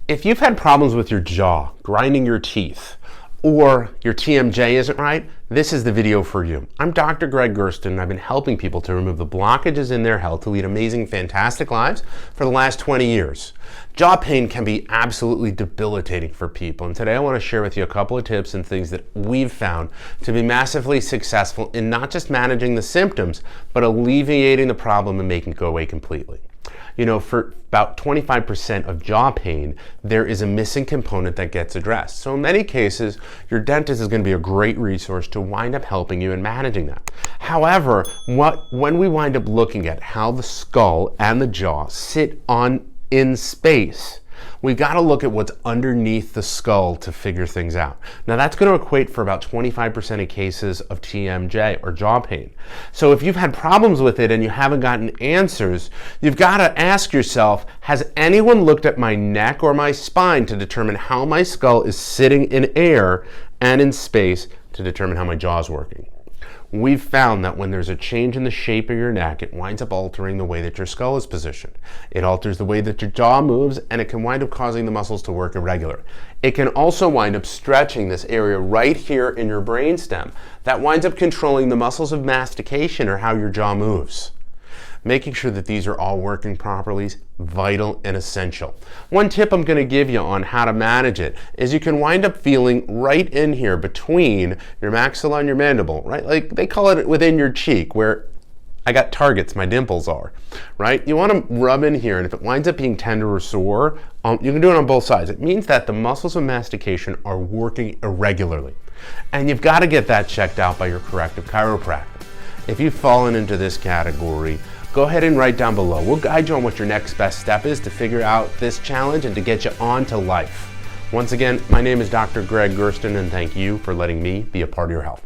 If you've had problems with your jaw, grinding your teeth, or your TMJ isn't right, this is the video for you. I'm Dr. Gregg Gerstin, and I've been helping people to remove the blockages in their health to lead amazing, fantastic lives for the last 20 years. Jaw pain can be absolutely debilitating for people, and today I want to share with you a couple of tips and things that we've found to be massively successful in not just managing the symptoms, but alleviating the problem and making it go away completely. You know, for about 25% of jaw pain, there is a missing component that gets addressed. So in many cases, your dentist is going to be a great resource to wind up helping you in managing that. However, when we wind up looking at how the skull and the jaw sit in space, we've got to look at what's underneath the skull to figure things out. Now that's going to equate for about 25% of cases of TMJ or jaw pain. So if you've had problems with it and you haven't gotten answers, you've got to ask yourself, has anyone looked at my neck or my spine to determine how my skull is sitting in air and in space to determine how my jaw is working? We've found that when there's a change in the shape of your neck, it winds up altering the way that your skull is positioned. It alters the way that your jaw moves, and it can wind up causing the muscles to work irregular. It can also wind up stretching this area right here in your brainstem. That winds up controlling the muscles of mastication or how your jaw moves. Making sure that these are all working properly is vital and essential. One tip I'm going to give you on how to manage it is you can wind up feeling right in here between your maxilla and your mandible, right? Like they call it within your cheek where I got targets, my dimples are, right? You want to rub in here, and if it winds up being tender or sore, you can do it on both sides. It means that the muscles of mastication are working irregularly. And you've got to get that checked out by your corrective chiropractor. If you've fallen into this category, go ahead and write down below. We'll guide you on what your next best step is to figure out this challenge and to get you on to life. Once again, my name is Dr. Gregg Gerstin, and thank you for letting me be a part of your health.